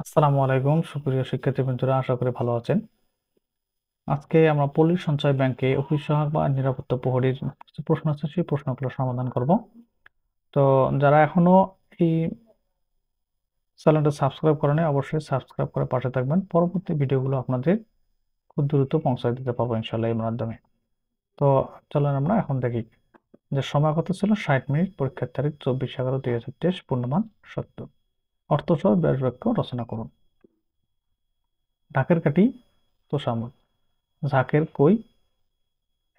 আসসালামু আলাইকুম সুপ্রিয় শিক্ষার্থী বন্ধুরা, আশা করি ভালো আছেন। আজকে আমরা পল্লী সঞ্চয় ব্যাংকে অফিস সহায়ক বা নিরাপত্তা প্রহরীর কিছু প্রশ্ন আছে, সেই প্রশ্নগুলো সমাধান করব। তো যারা এখনো এই চ্যানেলটা সাবস্ক্রাইব করেনি, অবশ্যই সাবস্ক্রাইব করে পাশে থাকবেন। পরবর্তী ভিডিওগুলো আপনাদের খুব দ্রুত পৌঁছায় দিতে পারবো ইনশাল্লাহ এর মাধ্যমে। তো চলেন আমরা এখন দেখি যে সময় কত ছিল। 60 মিনিট। পরীক্ষার তারিখ 24/11/2023। পূর্ণমান 70। অর্থ সহ ব্যাস বাক্য রচনা করুন। ঢাকের কাঠি তোষামোদ, ঝাঁকের কই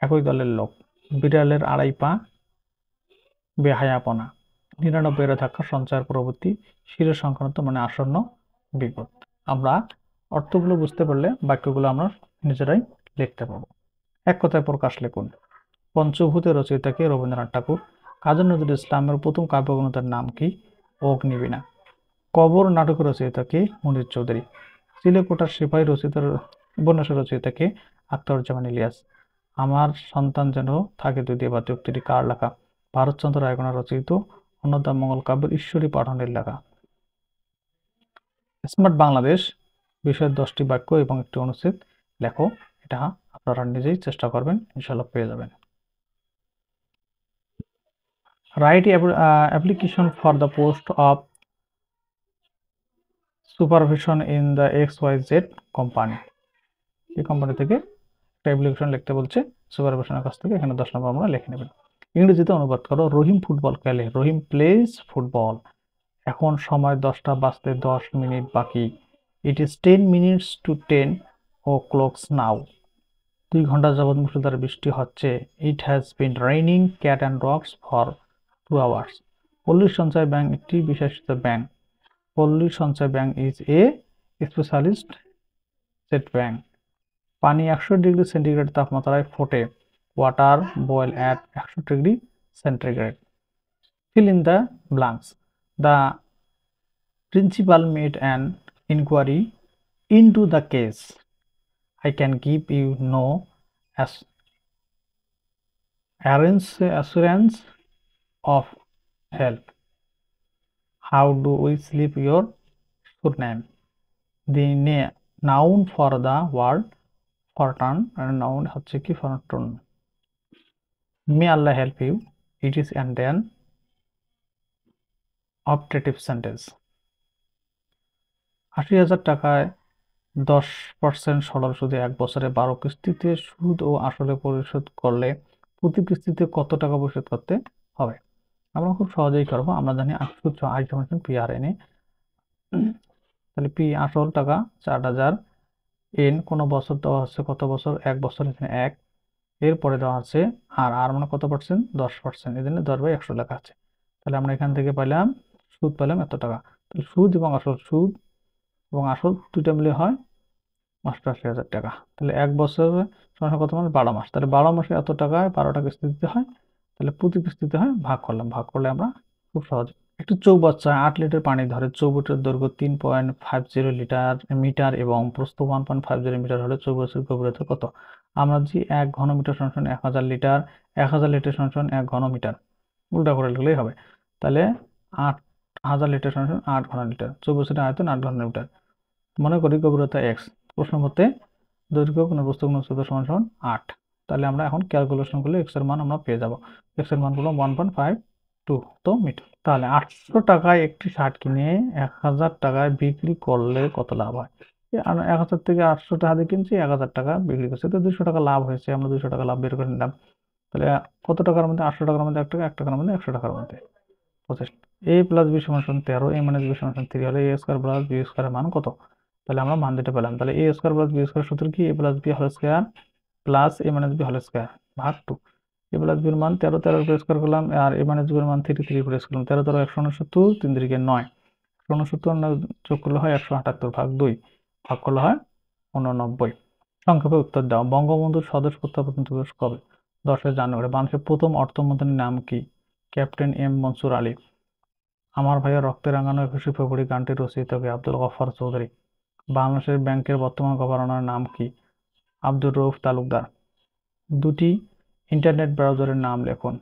একই দলের লোক, বিড়ালের আড়াই পা বেহায়াপনা, 99 এর ধাক্কা সঞ্চয়ের পরবর্তী শিরো সংক্রান্ত মানে আসন্ন বিপদ। আমরা অর্থগুলো বুঝতে পারলে বাক্যগুলো আমরা নিজেরাই লিখতে পারবো। এক কথায় প্রকাশ লিখুন। পঞ্চভূতে রচয়িতা কে? রবীন্দ্রনাথ ঠাকুর। কাজী নজরুল ইসলামের প্রথম কাব্যগ্রন্থের নাম কি? অগ্নিবীণা। কবর নাটকের রচয়িতা কে? মুনীর চৌধুরী। চিলেকোঠার সিপাহী উপন্যাসের রচয়িতা কে? আখতারুজ্জামান ইলিয়াস। আমার সন্তান যেন থাকে দুই দিয়ে বাদে উক্তিটি কার লেখা? ভারতচন্দ্র রায়গণা রচিত অন্নদামঙ্গল কাব্যের ঈশ্বরী পাঠনের লেখা। স্মার্ট বাংলাদেশ বিষয়ের 10টি বাক্য এবং একটি অনুচ্ছেদ লেখো। এটা আপনারা নিজেই চেষ্টা করবেন, ইনশাল্লাহ পেয়ে যাবেন। Right application for the post of supervision in the XYZ company. এই কোম্পানি থেকে একটা অ্যাপ্লিকেশন লিখতে বলছে সুপারভিশনের কাছ থেকে। এখানে 10 নম্বর আমরা লিখে নেবেন। ইংরেজিতে অনুবাদ করো। রহিম ফুটবল খেলে। রহিম প্লেজ ফুটবল। এখন সময় 10টা বাজতে 10 মিনিট বাকি। It is 10 minutes to 10 o'clock নাও। 2 ঘন্টা যাবৎ মুষলধারে বৃষ্টি হচ্ছে। It has been raining cat and dogs for 2 hours। পল্লী সঞ্চয় ব্যাংক একটি বিশেষিত ব্যাংক। পল্লী সঞ্চয় bank is a specialist set bank. পানি 100 ডিগ্রি সেন্টিগ্রেড তাপমাত্রায় ফোটে। Water boil at 100 degree centigrade. Fill in the blanks. The principal made an inquiry into the case. I can give you no assurance of help. How do we sleep your surname? The noun for the word fortune and noun হচ্ছে কি fortune. May Allah help you. It is and an optative sentence. 80,000 টাকায় 10% সরল সুদে 1 বছরে 12 কিস্তিতে সুদ ও আসলে পরিশোধ করলে প্রতি কিস্তিতে কত টাকা পরিশোধ করতে হবে? আমরা খুব সহজেই করব। আমরা জানি সূত্র I সমান PRN এ। তাহলে P আসল টাকা 4,000, N কোন বছর দেওয়া হচ্ছে, কত বছর? 1 বছর, এখানে 1। এরপরে দেওয়া আছে আর মানে কত পার্সেন্ট? 10%, এই জন্য 10/100 লেখা আছে। তাহলে আমরা এখান থেকে পাইলাম সুদ পেলাম এত টাকা। তাহলে সুদ এবং আসল দুইটা মিলে হয় 88,000 টাকা। তাহলে 1 বছর সমান কত মাস? 12 মাস। তাহলে 12 মাসে এত টাকায় 12টা কিস্তি দিতে হয়। তাহলে প্রতি কিস্তিতে হয় ভাগ করলাম। ভাগ করলে আমরা খুব সহজে। একটু চৌবাচ্চা 8 লিটার পানি ধরে। চৌবাচ্চার দৈর্ঘ্য 3.50 মিটার এবং প্রস্থ 1.50 মিটার হলে চৌবাচ্চার গভীরতা কত? আমরা যে 1 ঘন মিটার সমান 1000 লিটার, 1000 লিটার সমান 1 ঘন মিটার, উল্টা করে লিখলেই হবে। তাহলে 8000 লিটার সমান 8 ঘন লিটার। চৌবাচ্চার আয়তন 8 ঘন মিটার। মনে করি গভীরতা x। প্রশ্ন মতে দৈর্ঘ্য কোন বস্তু কোন উচ্চতা সমান সমান 8। তাহলে আমরা এখন ক্যালকুলেশন করলে x এর মান আমরা পেয়ে যাব। x এর মান হলো 1.52 তো মিটার। তাহলে 800 টাকায় একটি শার্ট কিনে 1000 টাকায় বিক্রি করলে কত লাভ হয়? 1000 থেকে 800 টাকা দিয়ে কিনছি, 1000 টাকা বিক্রি করছে, তো 200 টাকা লাভ হয়েছে। আমরা 200 টাকা লাভ বের করে নিলাম। তাহলে কত টাকার মধ্যে? 800 টাকার মধ্যে 1 টাকা, 1 টাকার মধ্যে 100 টাকার মধ্যে 25। a প্লাস b সমান 13, a মাইনাস b সমান 3 হলে a স্কয়ার প্লাস b স্কয়ারের মান কত? তাহলে আমরা মান দিতে পেলাম। তাহলে a square plus b square সূত্র কি? a plus b whole square plus a minus b whole square ভাগ 2। a প্লাস b এর মান 13, 13 উপরে স্কয়ার করলাম, আর a মাইনাস b এর মান 3, 3 উপরে স্কয়ার করলাম। 13 13 169, 3 3 9, 169 যোগ করলে হয় 178 ভাগ 2, ভাগ করলে হয় 89। সংক্ষেপে উত্তর দাও। বঙ্গবন্ধুর স্বদেশ প্রত্যাবর্তন দিবস কবে? 10 জানুয়ারি। বাংলাদেশের প্রথম অর্থমন্ত্রীর নাম কি? Captain M Mansur Ali. আমার ভাইয়া রক্তে রাঙানো 21শে ফেব্রুয়ারি গানটির রচয়িতা কে? আব্দুল গফফার চৌধুরী। বাংলাদেশের ব্যাংকের বর্তমান গভর্নরের নাম কি? আব্দুর রউফ তালুকদার। দুটি ইন্টারনেট ব্রাউজারের নাম লিখুন।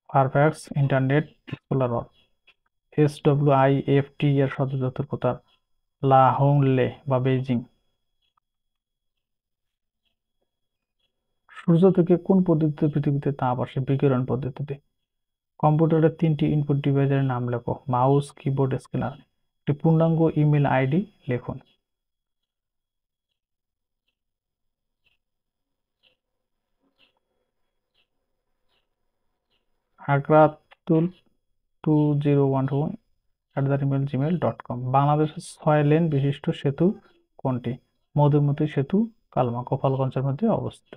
Firefox, internet explorer. SWIFT এর সদর দপ্তর কোথায়? লা হোংলে বা বেইজিং। সূর্য থেকে কোন পদ্ধতিতে পৃথিবীতে তাপ আসে? বিকিরণ পদ্ধতিতে। কম্পিউটারের 3টি ইনপুট ডিভাইসের নাম লেখো। Mouse, keyboard, scanner. একটি পূর্ণাঙ্গ ইমেল আইডি লিখুন। akratul2012@gmail.com। বাংলাদেশের 6 লেন বিশিষ্ট সেতু কোনটি? মধুমতি সেতু কালমা গোপালগঞ্জের মধ্যে অবস্থিত।